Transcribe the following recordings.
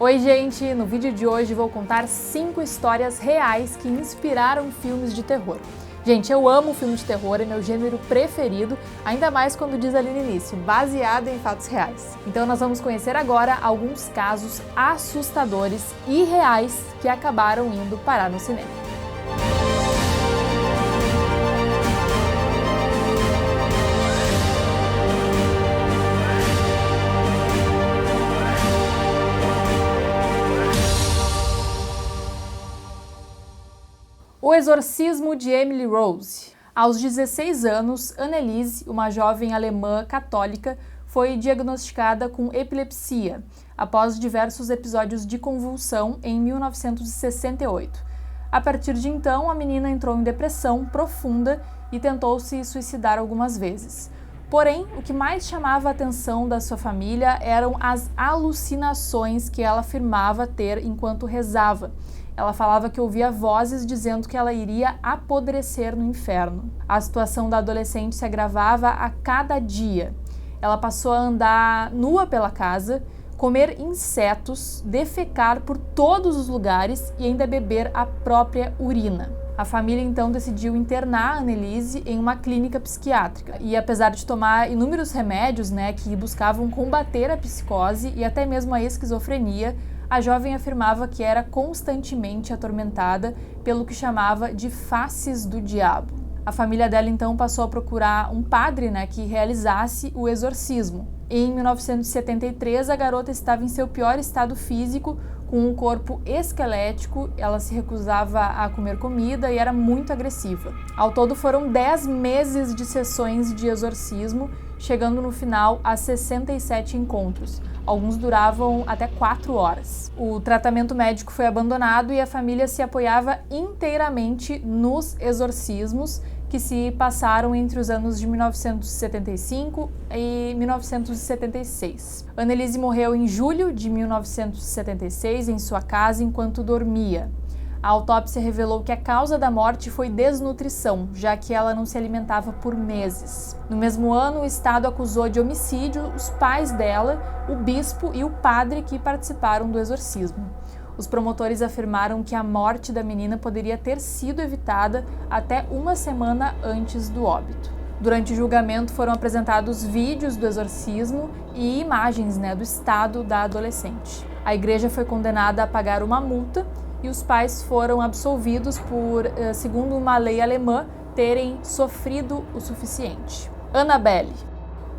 Oi gente, no vídeo de hoje vou contar 5 histórias reais que inspiraram filmes de terror. Gente, eu amo filme de terror, é meu gênero preferido, ainda mais quando diz ali no início, baseado em fatos reais. Então nós vamos conhecer agora alguns casos assustadores e reais que acabaram indo parar no cinema. O Exorcismo de Emily Rose. Aos 16 anos, Anneliese, uma jovem alemã católica, foi diagnosticada com epilepsia após diversos episódios de convulsão em 1968. A partir de então, a menina entrou em depressão profunda e tentou se suicidar algumas vezes. Porém, o que mais chamava a atenção da sua família eram as alucinações que ela afirmava ter enquanto rezava. Ela falava que ouvia vozes dizendo que ela iria apodrecer no inferno. A situação da adolescente se agravava a cada dia. Ela passou a andar nua pela casa, comer insetos, defecar por todos os lugares e ainda beber a própria urina. A família então decidiu internar a Anneliese em uma clínica psiquiátrica. E apesar de tomar inúmeros remédios, que buscavam combater a psicose e até mesmo a esquizofrenia, a jovem afirmava que era constantemente atormentada pelo que chamava de faces do diabo. A família dela então passou a procurar um padre, que realizasse o exorcismo. Em 1973, a garota estava em seu pior estado físico, com um corpo esquelético, ela se recusava a comer comida e era muito agressiva. Ao todo foram 10 meses de sessões de exorcismo, chegando no final a 67 encontros. Alguns duravam até 4 horas. O tratamento médico foi abandonado e a família se apoiava inteiramente nos exorcismos que se passaram entre os anos de 1975 e 1976. Anneliese morreu em julho de 1976 em sua casa enquanto dormia. A autópsia revelou que a causa da morte foi desnutrição, já que ela não se alimentava por meses. No mesmo ano, o Estado acusou de homicídio os pais dela, o bispo e o padre que participaram do exorcismo. Os promotores afirmaram que a morte da menina poderia ter sido evitada até uma semana antes do óbito. Durante o julgamento foram apresentados vídeos do exorcismo e imagens do estado da adolescente. A igreja foi condenada a pagar uma multa e os pais foram absolvidos por, segundo uma lei alemã, terem sofrido o suficiente. Annabelle.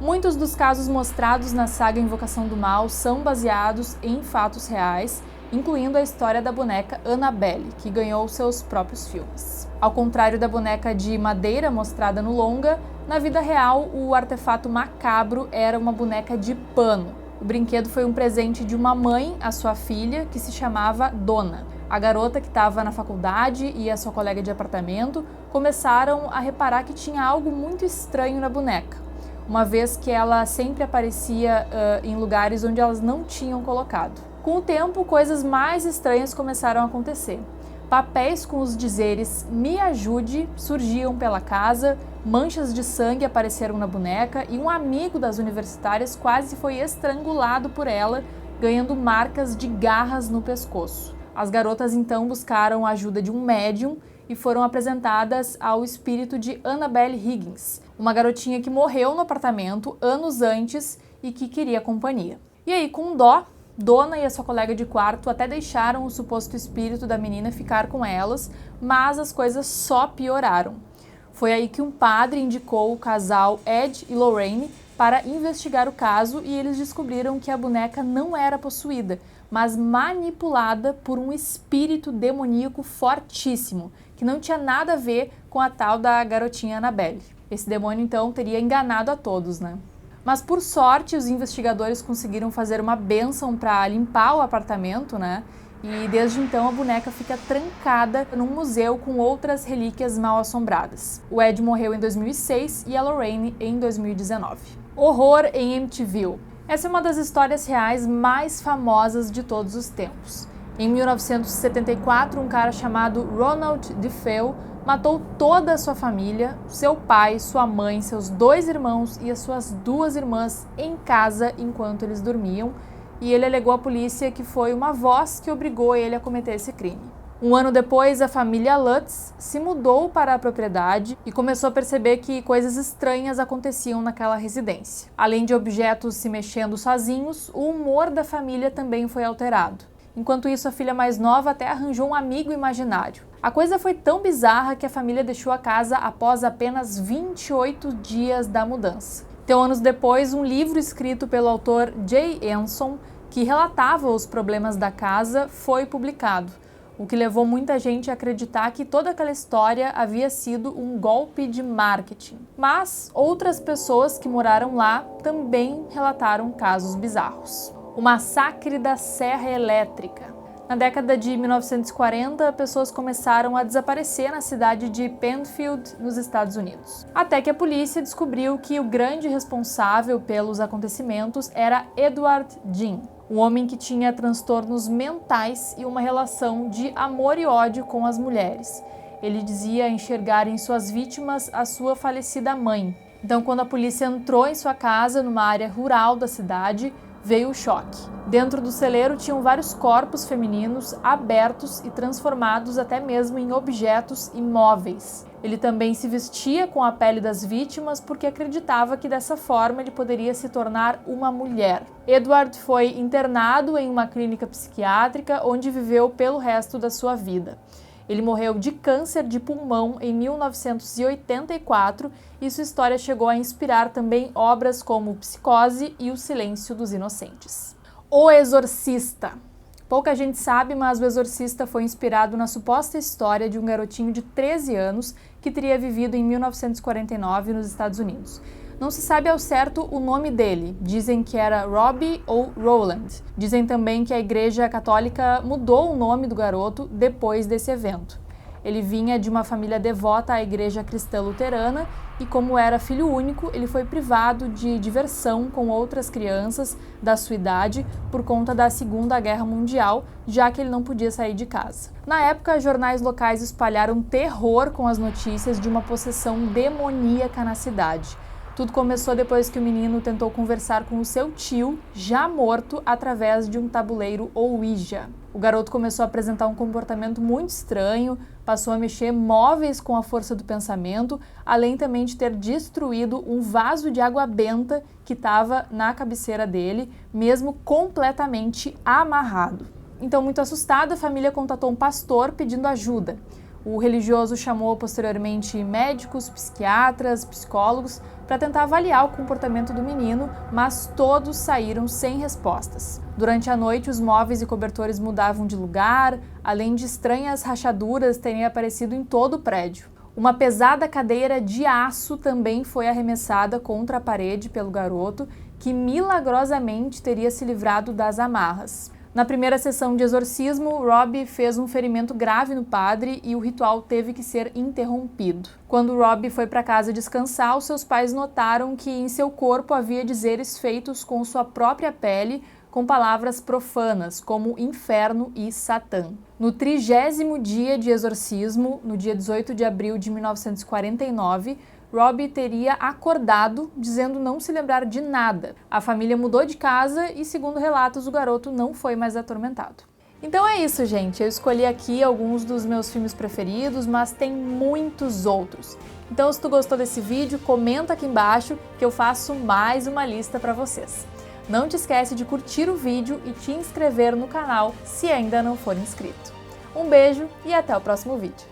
Muitos dos casos mostrados na saga Invocação do Mal são baseados em fatos reais, incluindo a história da boneca Annabelle, que ganhou seus próprios filmes. Ao contrário da boneca de madeira mostrada no longa, na vida real o artefato macabro era uma boneca de pano. O brinquedo foi um presente de uma mãe à sua filha, que se chamava Donna. A garota, que estava na faculdade, e a sua colega de apartamento começaram a reparar que tinha algo muito estranho na boneca, uma vez que ela sempre aparecia em lugares onde elas não tinham colocado. Com o tempo, coisas mais estranhas começaram a acontecer. Papéis com os dizeres "me ajude" surgiam pela casa, manchas de sangue apareceram na boneca e um amigo das universitárias quase foi estrangulado por ela, ganhando marcas de garras no pescoço. As garotas então buscaram a ajuda de um médium e foram apresentadas ao espírito de Annabelle Higgins, uma garotinha que morreu no apartamento anos antes e que queria companhia. E aí, com dó, Donna e a sua colega de quarto até deixaram o suposto espírito da menina ficar com elas, mas as coisas só pioraram. Foi aí que um padre indicou o casal Ed e Lorraine para investigar o caso e eles descobriram que a boneca não era possuída, mas manipulada por um espírito demoníaco fortíssimo, que não tinha nada a ver com a tal da garotinha Annabelle. Esse demônio então teria enganado a todos, Mas por sorte os investigadores conseguiram fazer uma bênção para limpar o apartamento, E desde então a boneca fica trancada num museu com outras relíquias mal assombradas. O Ed morreu em 2006 e a Lorraine em 2019. Horror em Amityville. Essa é uma das histórias reais mais famosas de todos os tempos. Em 1974, um cara chamado Ronald DeFeo matou toda a sua família, seu pai, sua mãe, seus 2 irmãos e as suas 2 irmãs em casa enquanto eles dormiam e ele alegou à polícia que foi uma voz que obrigou ele a cometer esse crime. Um ano depois, a família Lutz se mudou para a propriedade e começou a perceber que coisas estranhas aconteciam naquela residência. Além de objetos se mexendo sozinhos, o humor da família também foi alterado. Enquanto isso, a filha mais nova até arranjou um amigo imaginário. A coisa foi tão bizarra que a família deixou a casa após apenas 28 dias da mudança. Então, anos depois, um livro escrito pelo autor Jay Anson, que relatava os problemas da casa, foi publicado, o que levou muita gente a acreditar que toda aquela história havia sido um golpe de marketing. Mas outras pessoas que moraram lá também relataram casos bizarros. O massacre da Serra Elétrica. Na década de 1940, pessoas começaram a desaparecer na cidade de Penfield, nos Estados Unidos. Até que a polícia descobriu que o grande responsável pelos acontecimentos era Edward Jean, um homem que tinha transtornos mentais e uma relação de amor e ódio com as mulheres. Ele dizia enxergar em suas vítimas a sua falecida mãe. Então, quando a polícia entrou em sua casa, numa área rural da cidade, veio o choque. Dentro do celeiro tinham vários corpos femininos abertos e transformados até mesmo em objetos imóveis. Ele também se vestia com a pele das vítimas porque acreditava que dessa forma ele poderia se tornar uma mulher. Edward foi internado em uma clínica psiquiátrica onde viveu pelo resto da sua vida. Ele morreu de câncer de pulmão em 1984 e sua história chegou a inspirar também obras como Psicose e O Silêncio dos Inocentes. O Exorcista. Pouca gente sabe, mas O Exorcista foi inspirado na suposta história de um garotinho de 13 anos que teria vivido em 1949 nos Estados Unidos. Não se sabe ao certo o nome dele, dizem que era Robbie ou Roland. Dizem também que a Igreja Católica mudou o nome do garoto depois desse evento. Ele vinha de uma família devota à Igreja Cristã Luterana e, como era filho único, ele foi privado de diversão com outras crianças da sua idade por conta da Segunda Guerra Mundial, já que ele não podia sair de casa. Na época, jornais locais espalharam terror com as notícias de uma possessão demoníaca na cidade. Tudo começou depois que o menino tentou conversar com o seu tio, já morto, através de um tabuleiro Ouija. O garoto começou a apresentar um comportamento muito estranho, passou a mexer móveis com a força do pensamento, além também de ter destruído um vaso de água benta que estava na cabeceira dele, mesmo completamente amarrado. Então, muito assustada, a família contatou um pastor pedindo ajuda. O religioso chamou posteriormente médicos, psiquiatras, psicólogos para tentar avaliar o comportamento do menino, mas todos saíram sem respostas. Durante a noite, os móveis e cobertores mudavam de lugar, além de estranhas rachaduras terem aparecido em todo o prédio. Uma pesada cadeira de aço também foi arremessada contra a parede pelo garoto, que milagrosamente teria se livrado das amarras. Na primeira sessão de exorcismo, Robbie fez um ferimento grave no padre e o ritual teve que ser interrompido. Quando Robbie foi para casa descansar, os seus pais notaram que em seu corpo havia dizeres feitos com sua própria pele, com palavras profanas, como inferno e Satã. No 30º dia de exorcismo, no dia 18 de abril de 1949, Robbie teria acordado dizendo não se lembrar de nada. A família mudou de casa e, segundo relatos, o garoto não foi mais atormentado. Então é isso, gente. Eu escolhi aqui alguns dos meus filmes preferidos, mas tem muitos outros. Então, se tu gostou desse vídeo, comenta aqui embaixo que eu faço mais uma lista para vocês. Não te esquece de curtir o vídeo e te inscrever no canal se ainda não for inscrito. Um beijo e até o próximo vídeo.